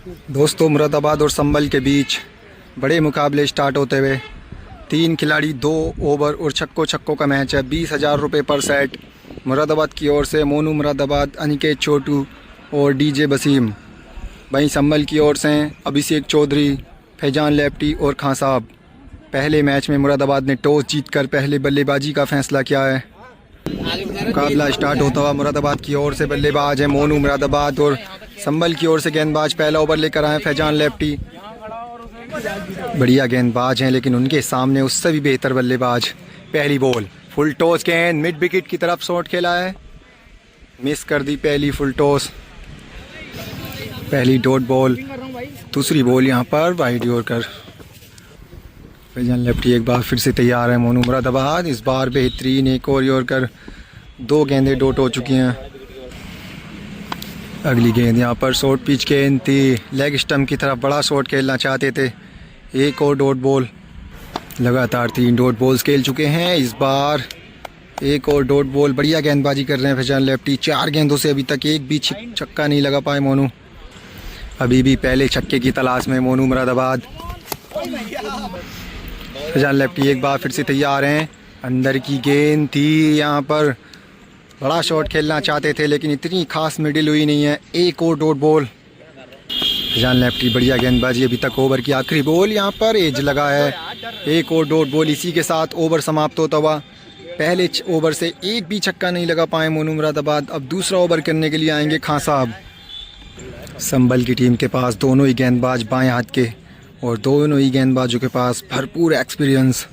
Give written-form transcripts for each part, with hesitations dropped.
दोस्तों, मुरादाबाद और संभल के बीच बड़े मुकाबले स्टार्ट होते हुए 3 खिलाड़ी 2 ओवर और छक्कों छक्कों का मैच है। 20,000 रुपये पर सेट। मुरादाबाद की ओर से मोनू मुरादाबाद, अनिकेत छोटू और डीजे बसीम। वहीं संभल की ओर से अभिषेक चौधरी, फैजान लेफ्टी और खां साहब। पहले मैच में मुरादाबाद ने टॉस जीतकर पहले बल्लेबाजी का फैसला किया है। मुकाबला स्टार्ट होता हुआ मुरादाबाद की ओर से बल्लेबाज है मोनू मुरादाबाद और संभल की ओर से गेंदबाज पहला ओवर लेकर आए फैजान लेफ्टी। बढ़िया गेंदबाज हैं लेकिन उनके सामने उससे भी बेहतर बल्लेबाज। पहली बॉल, फुल टॉस गेंद मिड विकेट की तरफ शॉट खेला है, मिस कर दी पहली फुल टॉस। पहली डॉट बॉल। दूसरी बॉल यहाँ पर वाइड यॉर्कर। फैजान लेफ्टी एक बार फिर से तैयार है। मोनू मुरादाबाद इस बार बेहतरीन एक और यॉर्कर। 2 गेंदें डॉट हो चुकी हैं। अगली गेंद यहाँ पर शॉर्ट पिच गेंद थी, लेग स्टंप की तरफ बड़ा शॉट खेलना चाहते थे। एक और डॉट बॉल। लगातार 3 डॉट बॉल्स खेल चुके हैं। इस बार एक और डॉट बॉल। बढ़िया गेंदबाजी कर रहे हैं फैजान लेफ्टी। 4 गेंदों से अभी तक एक भी छक्का नहीं लगा पाए मोनू। अभी भी पहले छक्के की तलाश में मोनू मुरादाबाद। फैजान लेफ्टी एक बार फिर से तैयार हैं। अंदर की गेंद थी, यहाँ पर बड़ा शॉट खेलना चाहते थे लेकिन इतनी खास मिडिल हुई नहीं है। एक और डॉट बॉल। फैजान लेफ्टी बढ़िया गेंदबाजी। अभी तक ओवर की आखिरी बॉल, यहाँ पर एज लगा है। एक और डॉट बॉल। इसी के साथ ओवर समाप्त होता हुआ। पहले ओवर से एक भी छक्का नहीं लगा पाए मोनू मुरादाबाद। अब दूसरा ओवर करने के लिए आएंगे खां साहब। संभल की टीम के पास दोनों ही गेंदबाज बाएं हाथ के और दोनों ही गेंदबाजों के पास भरपूर एक्सपीरियंस।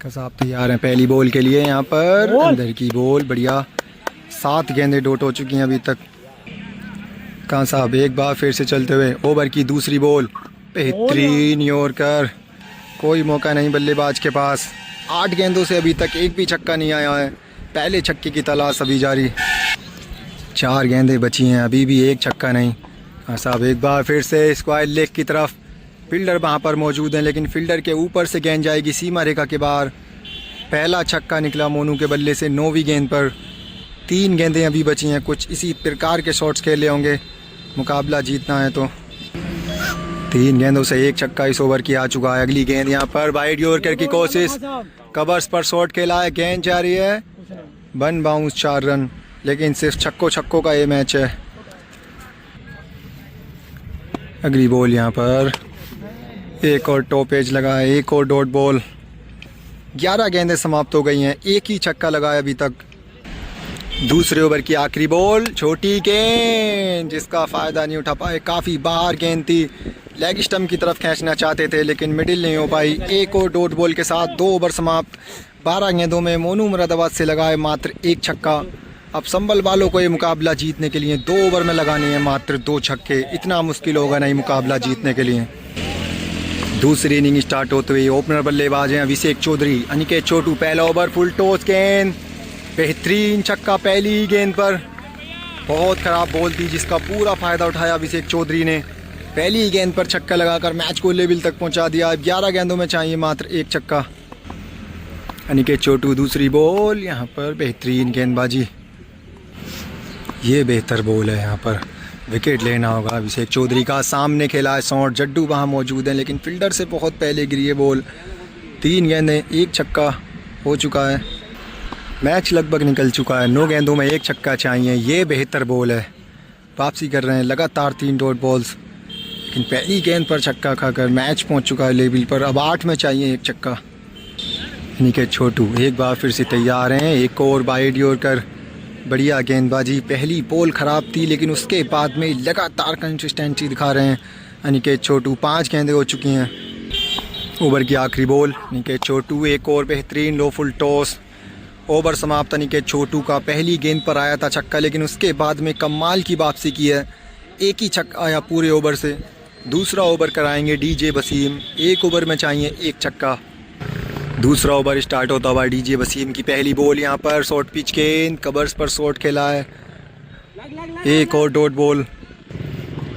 साहब तैयार हैं पहली बॉल के लिए। यहाँ पर अंदर की बॉल बढ़िया। 7 गेंदें डॉट हो चुकी हैं अभी तक। खां साहब एक बार फिर से चलते हुए। ओवर की दूसरी बॉल। बेहतरीन यॉर्कर। कोई मौका नहीं बल्लेबाज के पास। 8 गेंदों से अभी तक एक भी छक्का नहीं आया है। पहले छक्के की तलाश अभी जारी। 4 गेंदें बची हैं, अभी भी एक छक्का नहीं। खां साहब एक बार फिर से स्क्वायर लेग की तरफ। फील्डर वहाँ पर मौजूद हैं लेकिन फील्डर के ऊपर से गेंद जाएगी सीमा रेखा के बाहर। पहला छक्का निकला मोनू के बल्ले से 9वीं गेंद पर। 3 गेंदें अभी बची हैं। कुछ इसी प्रकार के शॉट्स खेले होंगे मुकाबला जीतना है तो। 3 गेंदों से एक छक्का इस ओवर की आ चुका है। अगली गेंद यहाँ पर वाइड यॉर्कर की कोशिश। कवर्स पर शॉट खेला है, गेंद जा रही है। 1 बाउंस 4 रन। लेकिन सिर्फ छक्कों का ये मैच है। अगली बॉल यहाँ पर एक और टॉप एज लगा है। एक और डॉट बॉल। 11 गेंदें समाप्त हो गई हैं। एक ही छक्का लगा है अभी तक। दूसरे ओवर की आखिरी बॉल। छोटी गेंद जिसका फ़ायदा नहीं उठा पाए। काफ़ी बाहर गेंद थी। लेग स्टंप की तरफ खींचना चाहते थे लेकिन मिडिल नहीं हो पाई। एक और डॉट बॉल के साथ 2 ओवर समाप्त। 12 गेंदों में मोनू मुरादाबाद से लगा है मात्र 1 छक्का। अब संभल वालों को ये मुकाबला जीतने के लिए 2 ओवर में लगाने हैं मात्र 2 छक्के। इतना मुश्किल होगा नहीं मुकाबला जीतने के लिए। दूसरी इनिंग स्टार्ट होते हुए ओपनर बल्लेबाज हैं अभिषेक चौधरी, अनिकेत छोटू। पहला ओवर फुल टॉस गेंद। बेहतरीन छक्का पहली गेंद पर। बहुत ख़राब बॉल थी जिसका पूरा फ़ायदा उठाया अभिषेक चौधरी ने। पहली गेंद पर छक्का लगाकर मैच को लेवल तक पहुंचा दिया। 11 गेंदों में चाहिए मात्र 1 छक्का। अनिकेत छोटू दूसरी बॉल। यहाँ पर बेहतरीन गेंदबाजी। ये बेहतर बॉल है, यहाँ पर विकेट लेना होगा अभिषेक चौधरी का। सामने खेला है शॉट। जड्डू वहाँ मौजूद है लेकिन फील्डर से बहुत पहले गिरी है बॉल। 3 गेंदें 1 छक्का हो चुका है। मैच लगभग निकल चुका है। 9 गेंदों में 1 छक्का चाहिए। ये बेहतर बॉल है। वापसी कर रहे हैं लगातार 3 डॉट बॉल्स लेकिन पहली गेंद पर छक्का खाकर मैच पहुँच चुका है लेवल पर। अब 8 में चाहिए 1 छक्का। अनिकेत छोटू एक बार फिर से तैयार हैं। एक और वाइड यॉर्कर। बढ़िया गेंदबाजी। पहली बॉल ख़राब थी लेकिन उसके बाद में लगातार कंसिस्टेंसी दिखा रहे हैं अनिकेत छोटू। 5 गेंदें हो चुकी हैं। ओवर की आखिरी बॉल। अनिकेत छोटू एक और बेहतरीन लो फुल टॉस। ओवर समाप्त अनिकेत छोटू का। पहली गेंद पर आया था छक्का लेकिन उसके बाद में कमाल की वापसी की है। एक ही छक्का आया पूरे ओवर से। दूसरा ओवर कराएंगे डीजे बसीम। 1 ओवर में चाहिए 1 छक्का। दूसरा ओवर स्टार्ट होता हुआ डीजे वसीम की पहली बॉल। यहाँ पर शॉर्ट पिच गेंद। कवर्स पर शॉट खेला है। एक और डॉट बॉल।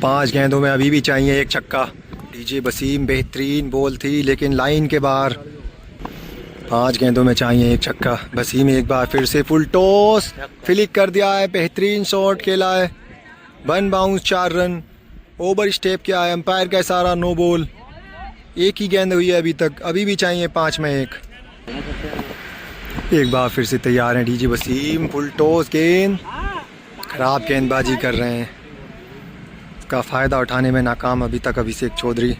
5 गेंदों में अभी भी चाहिए 1 छक्का। डीजे वसीम बेहतरीन बॉल थी लेकिन लाइन के बाहर। 5 गेंदों में चाहिए 1 छक्का। वसीम एक बार फिर से फुल टॉस। फ्लिक कर दिया है। बेहतरीन शॉट खेला है। One bounce 4 run. Over step क्या है, अंपायर का इशारा, नो बॉल। एक ही गेंद हुई है अभी तक, अभी भी चाहिए 5 में 1। एक बार फिर से तैयार हैं डीजे वसीम। फुल टॉस गेंद, खराब गेंदबाजी कर रहे हैं। इसका फ़ायदा उठाने में नाकाम अभी तक अभिषेक चौधरी।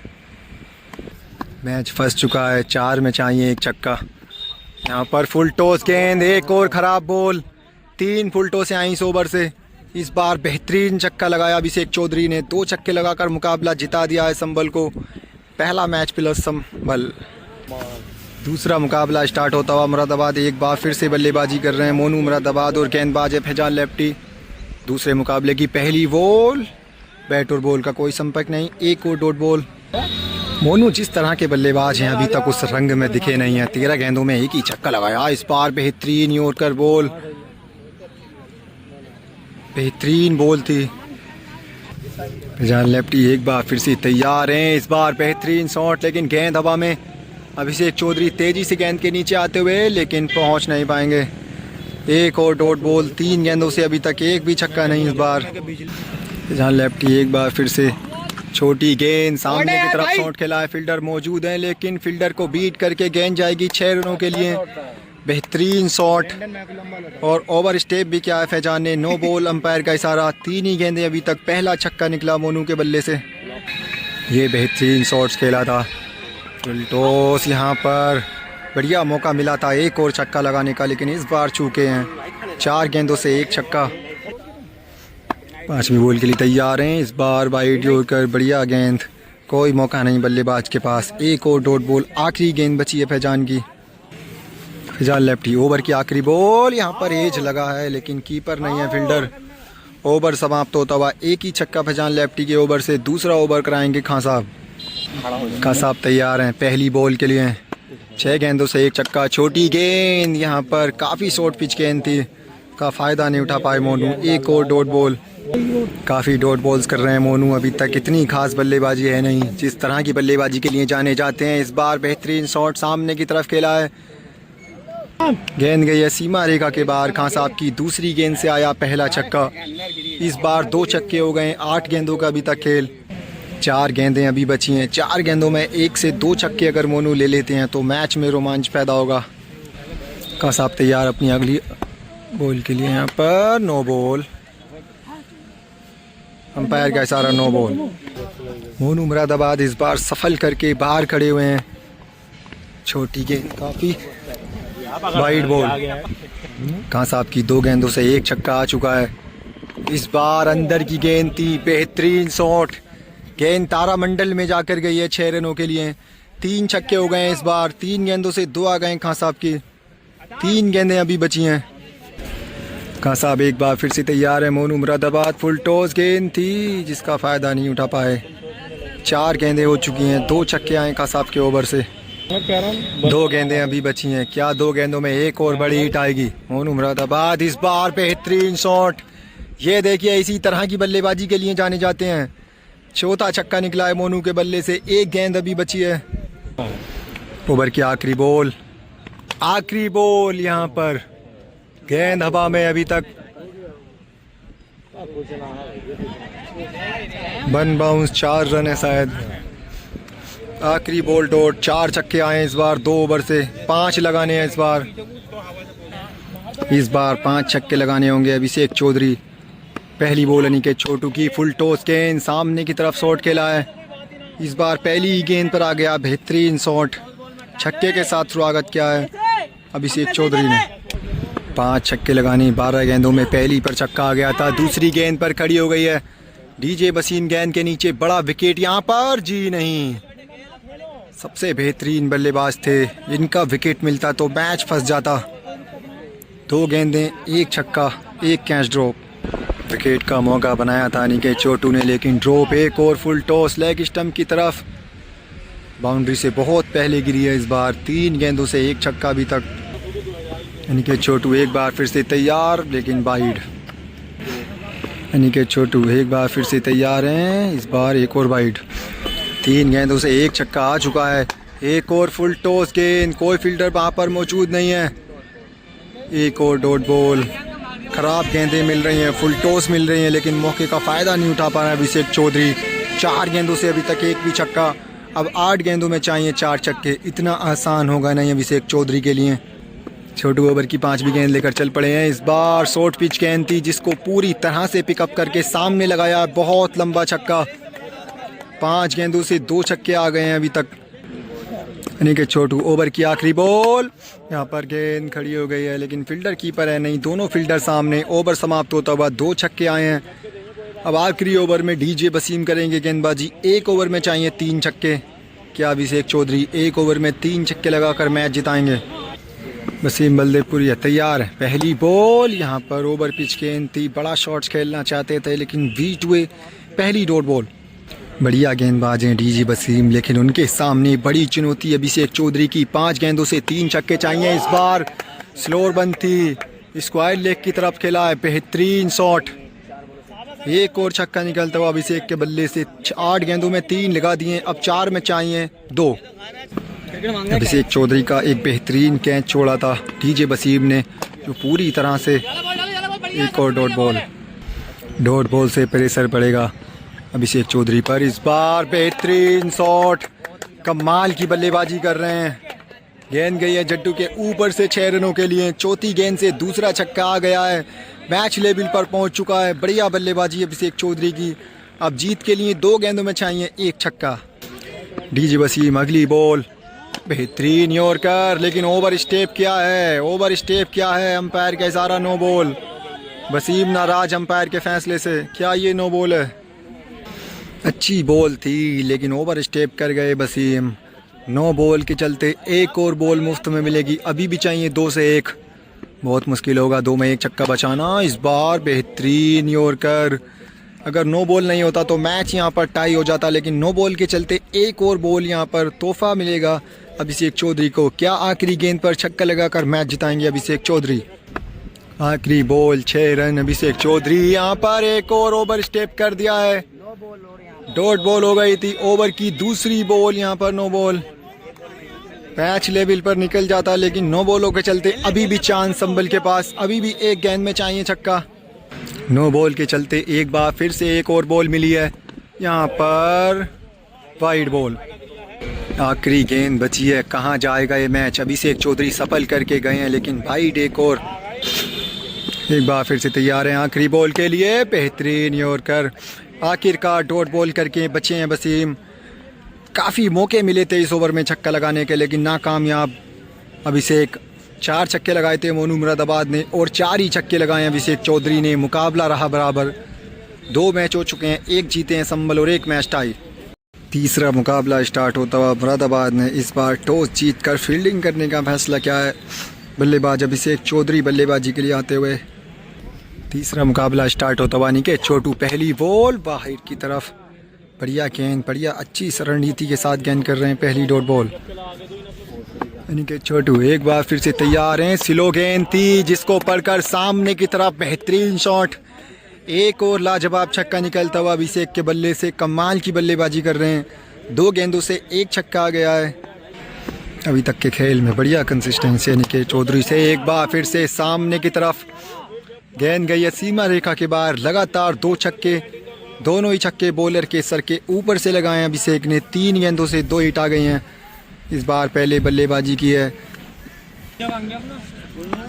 मैच फंस चुका है, 4 में चाहिए 1 छक्का। यहाँ पर फुल टॉस गेंद, एक और ख़राब बॉल। 3 फुल टॉसें आई इस ओवर से। इस बार बेहतरीन छक्का लगाया अभिषेक चौधरी ने। 2 छक्के लगाकर मुकाबला जिता दिया है संभल को। पहला मैच प्लस संभल। दूसरा मुकाबला स्टार्ट होता हुआ मुरादाबाद एक बार फिर से बल्लेबाजी कर रहे हैं मोनू मुरादाबाद और गेंदबाज है फैजान लेफ्टी। दूसरे मुकाबले की पहली बॉल, बैट और बॉल का कोई संपर्क नहीं, 1 और डॉट बॉल। मोनू जिस तरह के बल्लेबाज हैं अभी तक उस रंग में दिखे नहीं हैं। 13 गेंदों में 1 ही छक्का लगाया। इस बार बेहतरीन यॉर्कर बॉल, बेहतरीन बॉल थी। फैजान लेफ्टी एक बार फिर से तैयार हैं। इस बार बेहतरीन शॉट, लेकिन गेंद हवा में। अभिषेक चौधरी तेजी से गेंद के नीचे आते हुए, लेकिन पहुंच नहीं पाएंगे। 1 और डॉट बॉल। 3 गेंदों से अभी तक 1 भी छक्का नहीं इस बार। फैजान लेफ्टी एक बार फिर से छोटी गेंद, सामने की तरफ शॉट खेला है। फील्डर मौजूद है, लेकिन फील्डर को बीट करके गेंद जाएगी 6 रनों के लिए। बेहतरीन शॉट और ओवर स्टेप भी किया है फैजान ने। नो बॉल, अंपायर का इशारा। 3 ही गेंदें अभी तक। पहला छक्का निकला मोनू के बल्ले से। ये बेहतरीन शॉट्स खेला था। फुल टॉस, यहाँ पर बढ़िया मौका मिला था 1 और छक्का लगाने का, लेकिन इस बार चूके हैं। 4 गेंदों से 1 छक्का। 5वीं बॉल के लिए तैयार हैं। इस बार वाइड जोड़कर बढ़िया गेंद, कोई मौका नहीं बल्लेबाज के पास। 1 और डॉट बॉल। आखिरी गेंद बची है फैजान की। फैजान लेफ्टी ओवर की आखिरी बॉल। यहाँ पर एज लगा है, लेकिन कीपर नहीं है फील्डर। ओवर समाप्त होता हुआ 1 ही छक्का फैजान लेफ्टी के ओवर से। दूसरा ओवर कराएंगे खां साहब। खां साहब तैयार हैं पहली बॉल के लिए। 6 गेंदों से 1 छक्का। छोटी गेंद, यहाँ पर काफ़ी शॉर्ट पिच गेंद थी, का फ़ायदा नहीं उठा पाए मोनू। 1 और डॉट बॉल। काफ़ी डॉट बॉल्स कर रहे हैं मोनू। अभी तक इतनी खास बल्लेबाजी है नहीं जिस तरह की बल्लेबाजी के लिए जाने जाते हैं। इस बार बेहतरीन शॉट सामने की तरफ खेला है। गेंद गई है सीमा रेखा के बाहर। खां साहब की दूसरी गेंद से आया पहला छक्का। इस बार 2 छक्के हो गए। 8 गेंदों का अभी तक खेल। 4 गेंदें अभी बची हैं। 4 गेंदों में 1 से 2 छक्के अगर मोनू ले लेते हैं तो मैच में रोमांच पैदा होगा। खां साहब तैयार अपनी अगली बॉल के लिए। यहाँ पर नो बॉल, अंपायर का इशारा, नो बॉल। मोनू मुरादाबाद इस बार सफल करके बाहर खड़े हुए हैं। छोटी गेंद, काफ़ी वाइड बॉल। खां साहब की 2 गेंदों से 1 छक्का आ चुका है। इस बार अंदर की गेंद थी, बेहतरीन शॉट। गेंद तारामंडल में जाकर गई है 6 रनों के लिए। 3 छक्के हो गए हैं इस बार। 3 गेंदों से 2 आ गए खां साहब की। 3 गेंदें अभी बची हैं। खां साहब एक बार फिर से तैयार है। मोनू मुरादाबाद फुल टॉस गेंद थी, जिसका फ़ायदा नहीं उठा पाए। 4 गेंदें हो चुकी हैं। 2 छक्के आए खां साहब के ओवर से। 2 गेंदें अभी बची हैं। क्या 2 गेंदों में 1 और बड़ी हिट आएगी? मोनू मुरादाबाद इस बार बेहतरीन शॉट। ये देखिए, इसी तरह की बल्लेबाजी के लिए जाने जाते हैं। चौथा छक्का निकला है मोनू के बल्ले से। 1 गेंद अभी बची है। ओवर की आखिरी बॉल, आखिरी बॉल। यहाँ पर गेंद हवा में अभी तक। 1 बाउंस, 4 रन है शायद। आखिरी बॉल डॉट। 4 छक्के आए इस बार 2 ओवर से। 5 लगाने हैं इस बार। 5 छक्के लगाने होंगे अभिषेक चौधरी। पहली बॉल अनिकेत छोटू की। फुल टॉस गेंद, सामने की तरफ शॉट खेला है। इस बार पहली ही गेंद पर आ गया बेहतरीन शॉट। छक्के के साथ स्वागत किया है अभिषेक चौधरी ने। 5 छक्के लगाने। 12 गेंदों में पहली पर छक्का आ गया था। दूसरी गेंद पर खड़ी हो गई है। डीजे वसीम गेंद के नीचे। बड़ा विकेट यहाँ पर, जी नहीं। सबसे बेहतरीन बल्लेबाज थे, इनका विकेट मिलता तो मैच फंस जाता। 2 गेंदें, 1 छक्का, 1 कैच ड्रॉप। विकेट का मौका बनाया था अनिकेत छोटू ने, लेकिन ड्रॉप। 1 और फुल टॉस लेग स्टंप की तरफ। बाउंड्री से बहुत पहले गिरी है इस बार। 3 गेंदों से 1 छक्का अभी तक। अनिकेत छोटू एक बार फिर से तैयार, लेकिन वाइड। अनिकेत छोटू एक बार फिर से तैयार हैं। इस बार 1 और वाइड। 3 गेंदों से 1 छक्का आ चुका है। 1 और फुल टॉस गेंद। कोई फील्डर वहाँ पर मौजूद नहीं है। 1 और डॉट बॉल। ख़राब गेंदें मिल रही हैं, फुल टॉस मिल रही हैं, लेकिन मौके का फ़ायदा नहीं उठा पा रहा है अभिषेक चौधरी। 4 गेंदों से अभी तक एक भी छक्का, अब 8 गेंदों में चाहिए 4 छक्के। इतना आसान होगा नहीं अभिषेक चौधरी के लिए। छोटू ओवर की 5वीं गेंद लेकर चल पड़े हैं। इस बार शॉर्ट पिच गेंद थी जिसको पूरी तरह से पिकअप करके सामने लगाया, बहुत लंबा छक्का। 5 गेंदों से 2 छक्के आ गए हैं अभी तक। यानी कि छोटू ओवर की आखिरी बॉल, यहाँ पर गेंद खड़ी हो गई है लेकिन फील्डर कीपर है नहीं, दोनों फील्डर सामने। ओवर समाप्त होता हुआ 2 छक्के आए हैं। अब आखिरी ओवर में डीजे वसीम करेंगे गेंदबाजी। 1 ओवर में चाहिए 3 छक्के। क्या अभिषेक चौधरी 1 ओवर में 3 छक्के लगाकर मैच जिताएंगे? वसीम बल्देपुरिया तैयार है। पहली बॉल, यहाँ पर ओवर पिच गेंद थी, बड़ा शॉट्स खेलना चाहते थे लेकिन बीट हुए। पहली डॉट बॉल। बढ़िया गेंदबाज हैं डीजे वसीम, लेकिन उनके सामने बड़ी चुनौती अभिषेक चौधरी की। 5 गेंदों से 3 छक्के चाहिए। इस बार स्लोअर बंद थी, स्क्वायर लेग की तरफ खेला है, बेहतरीन शॉट। 1 और छक्का निकलता हुआ अभिषेक के बल्ले से। 8 गेंदों में 3 लगा दिए, अब 4 में चाहिए 2। अभिषेक चौधरी का एक बेहतरीन कैच छोड़ा था डीजे वसीम ने, जो पूरी तरह से। 1 और डॉट बॉल से प्रेशर पड़ेगा अभिषेक चौधरी पर। इस बार बेहतरीन शॉट, कमाल की बल्लेबाजी कर रहे हैं। गेंद गई है जट्टू के ऊपर से 6 रनों के लिए। चौथी गेंद से दूसरा छक्का आ गया है, मैच लेवल पर पहुंच चुका है। बढ़िया बल्लेबाजी अभिषेक चौधरी की। अब जीत के लिए 2 गेंदों में चाहिए 1 छक्का। डीजे वसीम अगली बॉल, बेहतरीन यॉर्कर, लेकिन ओवर स्टेप किया है। अंपायर का इशारा नो बॉल। वसीम नाराज अंपायर के फैसले से। क्या ये नो बॉल है? अच्छी बॉल थी लेकिन ओवर स्टेप कर गए वसीम। नो बॉल के चलते 1 और बॉल मुफ्त में मिलेगी। अभी भी चाहिए 2 से 1। बहुत मुश्किल होगा 2 में 1 छक्का बचाना। इस बार बेहतरीन यॉर्कर। अगर नो बॉल नहीं होता तो मैच यहाँ पर टाई हो जाता, लेकिन नो बॉल के चलते 1 और बॉल यहाँ पर तोहफा मिलेगा अभिषेक चौधरी को। क्या आखिरी गेंद पर छक्का लगाकर मैच जिताएंगे अभिषेक चौधरी? आखिरी बॉल 6 रन। अभिषेक चौधरी यहाँ पर 1 और ओवर स्टेप कर दिया है। डॉट बॉल हो गई थी। ओवर की दूसरी बॉल, यहाँ पर नो बॉल। मैच लेवल पर निकल जाता, लेकिन नो बॉलों के चलते अभी भी चांस संभल के पास। अभी भी 1 गेंद में चाहिए छक्का। नो बॉल के चलते एक बार फिर से 1 और बॉल मिली है। यहाँ पर वाइड बॉल। आखिरी गेंद बची है, कहाँ जाएगा ये मैच? अभिषेक चौधरी सफल करके गए हैं लेकिन वाइड 1 और। एक बार फिर से तैयार हैं आखिरी बॉल के लिए। बेहतरीन यॉर्कर। आखिरकार डॉट बॉल करके बचे हैं वसीम। काफ़ी मौके मिले थे इस ओवर में छक्का लगाने के, लेकिन नाकामयाब अभिषेक। 4 छक्के लगाए थे मोनू मुरादाबाद ने और 4 ही छक्के लगाए अभिषेक चौधरी ने। मुकाबला रहा बराबर। 2 मैच हो चुके हैं, 1 जीते हैं संभल और 1 मैच टाई। तीसरा मुकाबला स्टार्ट होता हुआ मुरादाबाद ने इस बार टॉस जीतकर फील्डिंग करने का फैसला किया है। बल्लेबाज अभिषेक चौधरी बल्लेबाजी के लिए आते हुए। तीसरा मुकाबला स्टार्ट होता हुआ निके छोटू। पहली बॉल बाहर की तरफ। बढ़िया गेंद, बढ़िया अच्छी रणनीति के साथ गेंद कर रहे हैं। पहली डॉट बॉल। निके छोटू एक बार फिर से तैयार हैं। स्लो गेंद थी जिसको पढ़कर सामने की तरफ बेहतरीन शॉट। 1 और लाजवाब छक्का निकलता हुआ अभिषेक के बल्ले से। कमाल की बल्लेबाजी कर रहे हैं। 2 गेंदों से 1 छक्का आ गया है अभी तक के खेल में। बढ़िया कंसिस्टेंसी है निके चौधरी से। एक बार फिर से सामने की तरफ गेंद गई है सीमा रेखा के बाहर। लगातार 2 छक्के, दोनों ही छक्के बॉलर के सर के ऊपर से लगाए हैं अभिषेक ने। 3 गेंदों से 2 हिट आ गई हैं। इस बार पहले बल्लेबाजी की है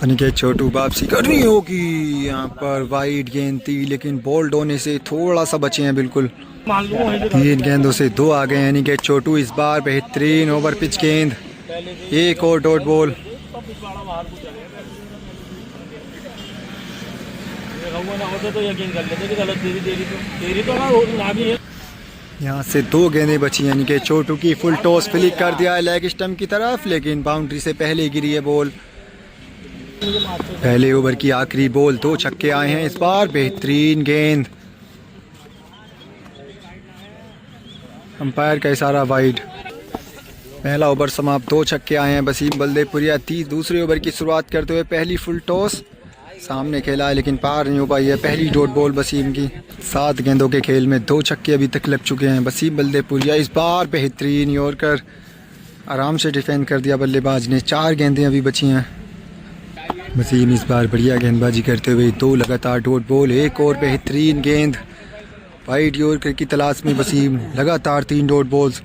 अनिकेत छोटू। वापसी करनी होगी। यहाँ पर वाइड गेंद थी लेकिन बॉल्ड होने से थोड़ा सा बचे हैं बिल्कुल। 3 गेंदों से 2 आ गए हैं अनिकेत छोटू। इस बार बेहतरीन ओवर पिच गेंद। 1 और डॉट बॉल। यहाँ से 2 गेंदें बची यानी कि छोटू की। फुल टॉस फ्लिक कर दिया है लेग स्टंप की तरफ, लेकिन बाउंड्री से पहले गिरी है बॉल। पहले ओवर की आखिरी बॉल। 2 छक्के आए हैं इस बार। बेहतरीन गेंद। अंपायर का इशारा वाइड। पहला ओवर समाप्त। 2 छक्के आए हैं वसीम बल्देपुरिया। दूसरे ओवर की शुरुआत करते हुए पहली फुल टॉस सामने खेला है लेकिन पार नहीं हो पाई है। पहली डॉट बॉल वसीम की। 7 गेंदों के खेल में 2 छक्के अभी तक लग चुके हैं वसीम बल्देपुरिया। इस बार बेहतरीन यॉर्कर। आराम से डिफेंड कर दिया बल्लेबाज ने। 4 गेंदें अभी बची हैं। वसीम इस बार बढ़िया गेंदबाजी करते हुए 2 लगातार डॉट बॉल, एक और बेहतरीन गेंद वाइड यॉर्कर की तलाश में वसीम, लगातार 3 डॉट बॉल्स।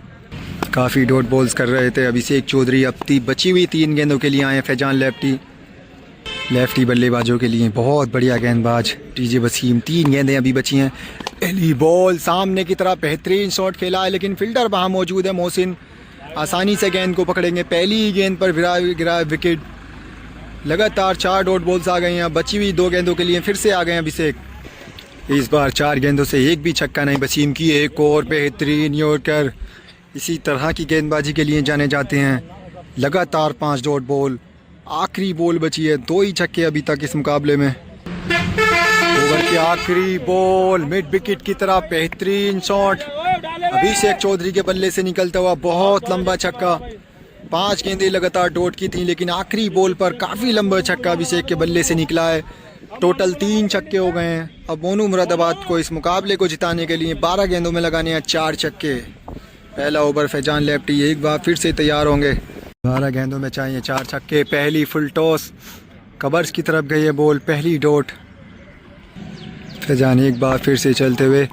काफ़ी डॉट बॉल्स कर रहे थे अभिषेक चौधरी, अब बची हुई 3 गेंदों के लिए आए फैजान लेफ्टी बल्लेबाजों के लिए बहुत बढ़िया गेंदबाज टीजे वसीम। 3 गेंदें अभी बची हैं। पहली बॉल सामने की तरफ, बेहतरीन शॉट खेला है लेकिन फील्डर वहाँ मौजूद है। मोहसिन आसानी से गेंद को पकड़ेंगे, पहली ही गेंद पर गिरा विकेट। लगातार 4 डॉट बॉल्स आ गई हैं। बची हुई 2 गेंदों के लिए फिर से आ गए अभिषेक। इस बार 4 गेंदों से एक भी छक्का नहीं वसीम की, एक और बेहतरीन यॉर्कर। इसी तरह की गेंदबाजी के लिए जाने जाते हैं। लगातार 5 डॉट बॉल, आखिरी बॉल बची है, 2 ही छक्के अभी तक इस मुकाबले में। ओवर की आखिरी बॉल मिड विकेट की तरफ, बेहतरीन शॉट अभिषेक चौधरी के बल्ले से निकलता हुआ बहुत लंबा छक्का। 5 गेंदें लगातार डॉट की थी लेकिन आखिरी बॉल पर काफ़ी लंबा छक्का अभिषेक के बल्ले से निकला है। टोटल 3 छक्के हो गए हैं। अब मोनू मुरादाबाद को इस मुकाबले को जिताने के लिए 12 गेंदों में लगाने हैं 4 छक्के। पहला ओवर फैजान लेफ्टी एक बार फिर से तैयार होंगे। 12 गेंदों में चाहिए 4 छक्के। पहली फुल टॉस कवर्स की तरफ गई है बॉल, पहली डॉट। फैजान एक बार फिर से चलते हुए,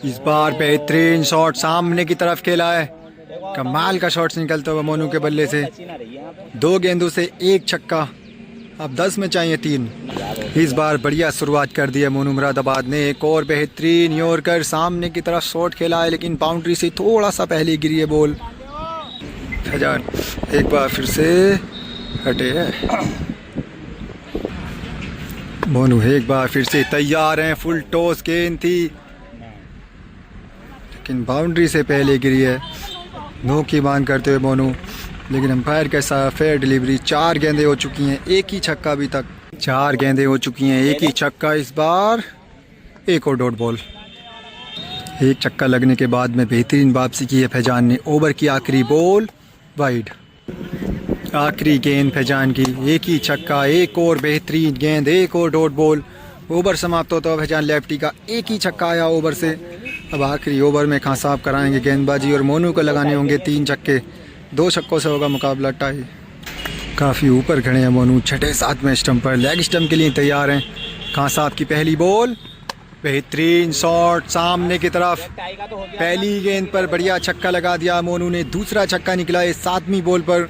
इस बार बेहतरीन शॉट सामने की तरफ खेला है। कमाल का शॉट निकलता हुआ मोनू के बल्ले से। 2 गेंदों से 1 छक्का, अब 10 में चाहिए 3। इस बार बढ़िया शुरुआत कर दी है मोनू मुरादाबाद ने। एक और बेहतरीन यॉर्कर सामने की तरफ शॉट खेला है लेकिन बाउंड्री से थोड़ा सा पहले गिरी है बॉल। फैजान एक बार फिर से हटे है। मोनू एक बार फिर से तैयार हैं। फुल टॉस गेंद थी लेकिन बाउंड्री से पहले गिरी है। नो की मांग करते हुए मोनू, लेकिन अंपायर के साथ फेयर डिलीवरी। 4 गेंदें हो चुकी हैं, 1 ही छक्का अभी तक। 4 गेंदें हो चुकी हैं, 1 ही छक्का। इस बार एक और डॉट बॉल। 1 छक्का लगने के बाद में बेहतरीन वापसी की है फैजान ने। ओवर की आखिरी बॉल वाइड, आखिरी गेंद फैजान की, 1 ही छक्का, एक और बेहतरीन गेंद, एक और डॉट बॉल। ओवर समाप्त होता है फैजान लेफ्टी का, 1 ही छक्का आया ओवर से। अब आखिरी ओवर में खां साहब कराएंगे गेंदबाजी और मोनू को लगाने होंगे 3 छक्के। 2 छक्कों से होगा मुकाबला टाई। काफ़ी ऊपर खड़े हैं मोनू, 6-7वें स्टंप पर, लेग स्टंप के लिए तैयार हैं। खां साहब की पहली बॉल, बेहतरीन शॉट सामने की तरफ। पहली गेंद पर बढ़िया छक्का लगा दिया मोनू ने। दूसरा छक्का निकला है 7वीं बॉल पर।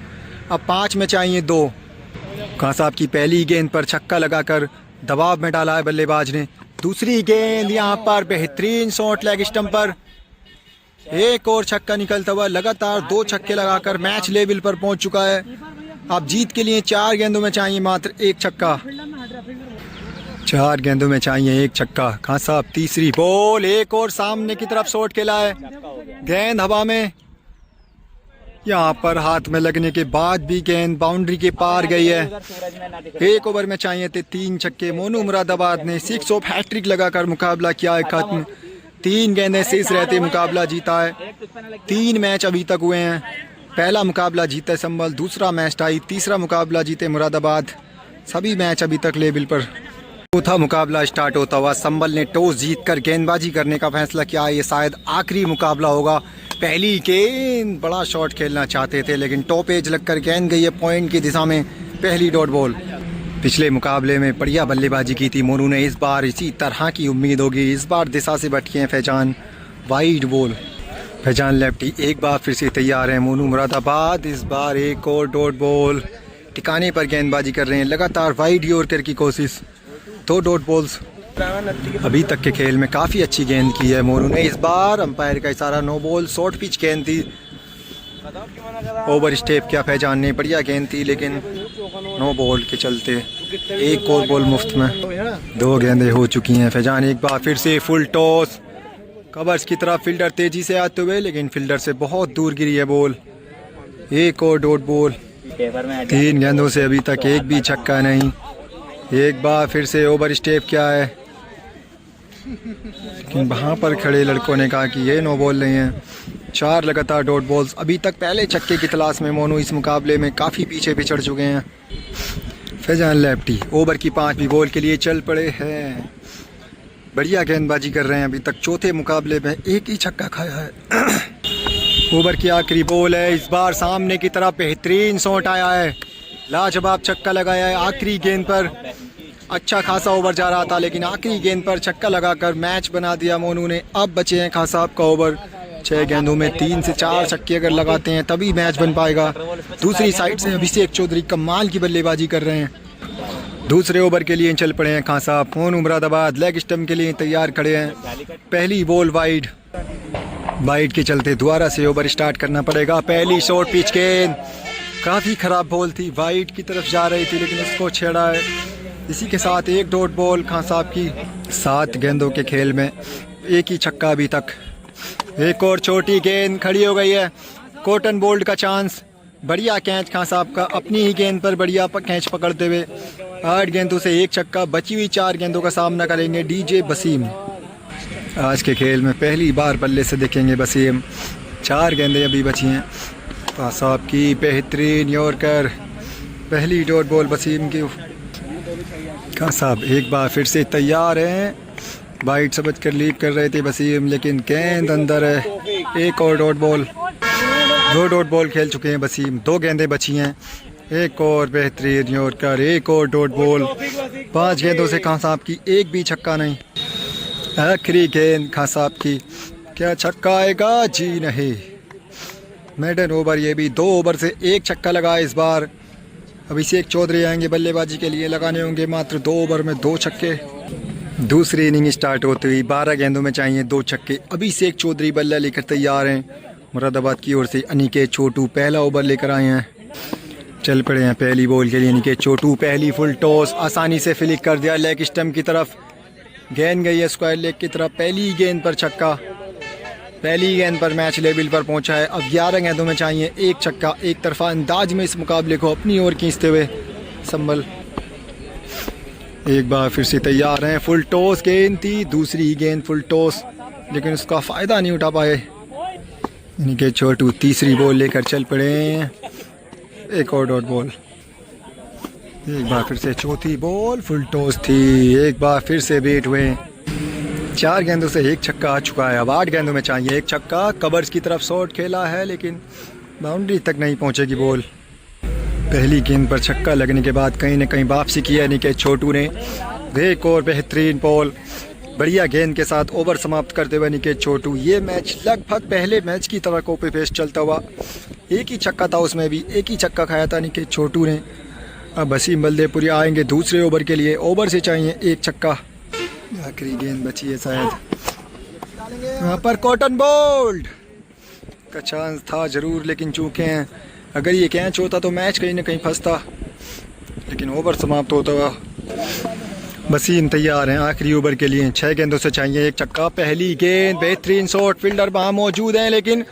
अब 5 में चाहिए 2। खां साहब की पहली गेंद पर छक्का लगाकर दबाव में डाला है बल्लेबाज ने। दूसरी गेंद यहाँ पर बेहतरीन शॉट लेग स्टंप पर। एक और छक्का निकलता हुआ, लगातार 2 छक्के लगाकर मैच लेवल पर पहुंच चुका है। अब जीत के लिए 4 गेंदों में चाहिए मात्र 1 छक्का। 4 गेंदों में चाहिए 1 छक्का। खां साहब तीसरी बॉल, एक और सामने की तरफ शॉट खेला है। गेंद हवा में, यहाँ पर हाथ में लगने के बाद भी गेंद बाउंड्री के पार गई है। 1 ओवर में चाहिए थे 3 छक्के। मोनू मुरादाबाद ने 6 ऑफ हैट्रिक लगाकर मुकाबला किया है खत्म। 3 गेंदें शेष रहते मुकाबला जीता है। 3 मैच अभी तक हुए हैं। पहला मुकाबला जीते संभल, दूसरा मैच टाई, तीसरा मुकाबला जीते मुरादाबाद। सभी मैच अभी तक लेवल पर। चौथा मुकाबला स्टार्ट होता हुआ संभल ने टॉस जीतकर गेंदबाजी करने का फैसला किया। ये शायद आखिरी मुकाबला होगा। पहली गेंद, बड़ा शॉट खेलना चाहते थे लेकिन टॉप एज लगकर गेंद गई है पॉइंट की दिशा में। पहली डॉट बॉल। पिछले मुकाबले में बढ़िया बल्लेबाजी की थी मोनू ने, इस बार इसी तरह की उम्मीद होगी। इस बार दिशा से भटके हैं Faizan. Wide ball, Faizan lefty एक बार फिर से तैयार है। मोनू मुरादाबाद इस बार एक और डॉट बॉल। ठिकाने पर गेंदबाजी कर रहे हैं, लगातार वाइड यॉर्कर की कोशिश। 2 डॉट बॉल्स। अभी तक के खेल में काफ़ी अच्छी गेंद की है मोनू ने। इस बार अंपायर का इशारा, नो बॉल, शॉर्ट पिच गेंद थी। ओवर स्टेप किया फैजान ने, बढ़िया गेंद थी लेकिन नो बॉल के चलते 1 और बॉल मुफ्त में। 2 गेंदें हो चुकी हैं। फैजान एक बार फिर से फुल टॉस कवर्स की तरफ, फील्डर तेजी से आते हुए लेकिन फील्डर से बहुत दूर गिरी है बॉल। 1 और डॉट बॉल। 3 गेंदों से अभी तक एक भी छक्का नहीं। एक बार फिर से ओवर स्टेप किया है लेकिन वहाँ पर खड़े लड़कों ने कहा कि ये नो बॉल नहीं है। 4 लगातार डॉट बॉल्स। अभी तक पहले छक्के की तलाश में मोनू इस मुकाबले में काफ़ी पीछे पिछड़ चुके हैं। फैजान लेफ्टी ओवर की 5वीं बॉल के लिए चल पड़े हैं। बढ़िया गेंदबाजी कर रहे हैं। अभी तक चौथे मुकाबले में 1 ही छक्का खाया है। ओवर की आखिरी बॉल है। इस बार सामने की तरफ बेहतरीन शॉट आया है लाजवाब छक्का लगाया है आखिरी गेंद पर। अच्छा खासा ओवर जा रहा था लेकिन आखिरी गेंद पर छक्का लगाकर मैच बना दिया मोनू ने। अब बचे हैं खान साहब का ओवर। 6 गेंदों में 3 से 4 छक्के अगर लगाते हैं तभी मैच बन पाएगा। दूसरी साइड से अभिषेक चौधरी कमाल की बल्लेबाजी कर रहे हैं। दूसरे ओवर के लिए चल पड़े हैं खान साहब। मोनू मुरादाबाद लेग स्टंप के लिए तैयार खड़े हैं। पहली बॉल वाइड के चलते दोबारा से ओवर स्टार्ट करना पड़ेगा। पहली शॉर्ट पिच गेंद काफ़ी ख़राब बॉल थी, वाइड की तरफ जा रही थी लेकिन इसको छेड़ा है। इसी के साथ एक डॉट बॉल खान साहब की। 7 गेंदों के खेल में एक ही छक्का अभी तक। एक और छोटी गेंद खड़ी हो गई है। कॉटन बोल्ट का चांस। बढ़िया कैच खान साहब का, अपनी ही गेंद पर बढ़िया कैच पकड़ते हुए। 8 गेंदों से एक छक्का, बची हुई 4 गेंदों का सामना करेंगे डीजे वसीम। आज के खेल में पहली बार बल्ले से देखेंगे वसीम। 4 गेंदें अभी बची हैं। खान साहब की बेहतरीन यॉर्कर। पहली डॉट बॉल वसीम की। खान साहब एक बार फिर से तैयार हैं। वाइड समझ कर लीप कर रहे थे वसीम लेकिन गेंद अंदर है। एक और डॉट बॉल। 2 डॉट बॉल खेल चुके हैं वसीम। 2 गेंदें बची हैं। एक और बेहतरीन यॉर्कर, एक और डॉट बॉल। 5 गेंदों से खान साहब की एक भी छक्का नहीं। आखिरी गेंद खान साहब की, क्या छक्का आएगा? जी नहीं। मेडन ओवर ये भी। 2 ओवर से एक छक्का लगा इस बार। अभिषेक चौधरी आएंगे बल्लेबाजी के लिए। लगाने होंगे मात्र 2 ओवर में 2 छक्के। दूसरी इनिंग स्टार्ट होती हुई 12 गेंदों में चाहिए 2 छक्के। अभिषेक चौधरी बल्ला लेकर तैयार हैं। मुरादाबाद की ओर से अनिकेत छोटू पहला ओवर लेकर आए हैं। चल पड़े हैं पहली बॉल के लिए। अनिकेत छोटू पहली फुल टॉस आसानी से फ्लिक कर दिया लेग स्टंप की तरफ। गेंद गई है स्क्वायर लेग की तरफ। पहली गेंद पर छक्का। पहली गेंद पर मैच लेवल पर पहुंचा है। अब 11 गेंदों में चाहिए एक छक्का। एक तरफा अंदाज में इस मुकाबले को अपनी ओर खींचते हुए संभल एक बार फिर से तैयार हैं। फुल टॉस गेंद थी, दूसरी गेंद फुल टॉस लेकिन उसका फ़ायदा नहीं उठा पाए। इनके छोटू तीसरी बॉल लेकर चल पड़े हैं। एक और डॉट बॉल। एक बार फिर से चौथी बॉल फुल टॉस थी। एक बार फिर से बेट हुए। 4 गेंदों से एक छक्का आ चुका है। अब 8 गेंदों में चाहिए एक छक्का। कवर्स की तरफ शॉट खेला है लेकिन बाउंड्री तक नहीं पहुंचेगी बॉल। पहली गेंद पर छक्का लगने के बाद कहीं न कहीं वापसी की है निकेत छोटू ने। एक और बेहतरीन बॉल। बढ़िया गेंद के साथ ओवर समाप्त करते हुए निकेत छोटू। ये मैच लगभग पहले मैच की तरह कॉपी पेस्ट चलता हुआ। एक ही छक्का था, उसमें भी एक ही छक्का खाया था निकेत छोटू ने। अब वसीम बल्देपुरी आएंगे दूसरे ओवर के लिए। ओवर से चाहिए एक छक्का। आखिरी गेंद बची है शायद। यहाँ पर कॉटन बोल्ट का चांस था जरूर लेकिन चूके हैं। अगर ये कैच होता तो मैच कहीं ना कहीं फंसता लेकिन ओवर समाप्त होता हुआ। वसीम तैयार हैं आखिरी ओवर के लिए। 6 गेंदों से चाहिए एक छक्का। पहली गेंद बेहतरीन शॉट। फील्डर वहाँ मौजूद हैं लेकिन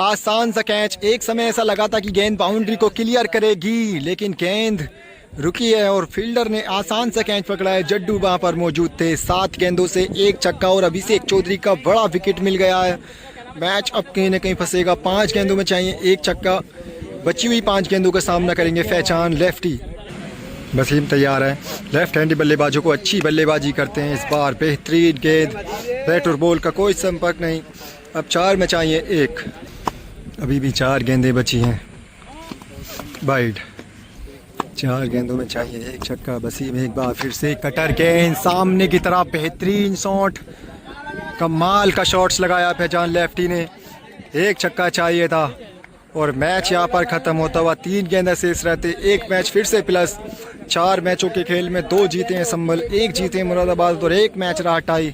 आसान सा कैच। एक समय ऐसा लगा था कि गेंद बाउंड्री को क्लियर करेगी लेकिन गेंद रुकी है और फील्डर ने आसान सा कैच पकड़ा है। जड्डू वहाँ पर मौजूद थे। 7 गेंदों से एक छक्का और अभिषेक चौधरी का बड़ा विकेट मिल गया है। मैच अब कहीं ना कहीं फंसेगा। 5 गेंदों में चाहिए एक छक्का। बची हुई 5 गेंदों का सामना करेंगे फैजान लेफ्टी। वसीम तैयार है। लेफ्ट हैंडी बल्लेबाजों को अच्छी बल्लेबाजी करते हैं इस बार। बेहतरीन गेंद। बैट और बॉल का कोई संपर्क नहीं। अब 4 में चाहिए एक। अभी भी 4 गेंदें बची हैं। वाइड। 4 गेंदों में चाहिए एक छक्का। वसीम एक बार फिर से कटर गेंद सामने की तरफ। बेहतरीन शॉट। कमाल का शॉट्स लगाया फैजान लेफ्टी ने। एक छक्का चाहिए था और मैच यहाँ पर ख़त्म होता हुआ। 3 गेंदें शेष रहते। एक मैच फिर से प्लस। 4 मैचों के खेल में 2 जीते हैं संभल, 1 जीते हैं मुरादाबाद और 1 मैच रहा टाई।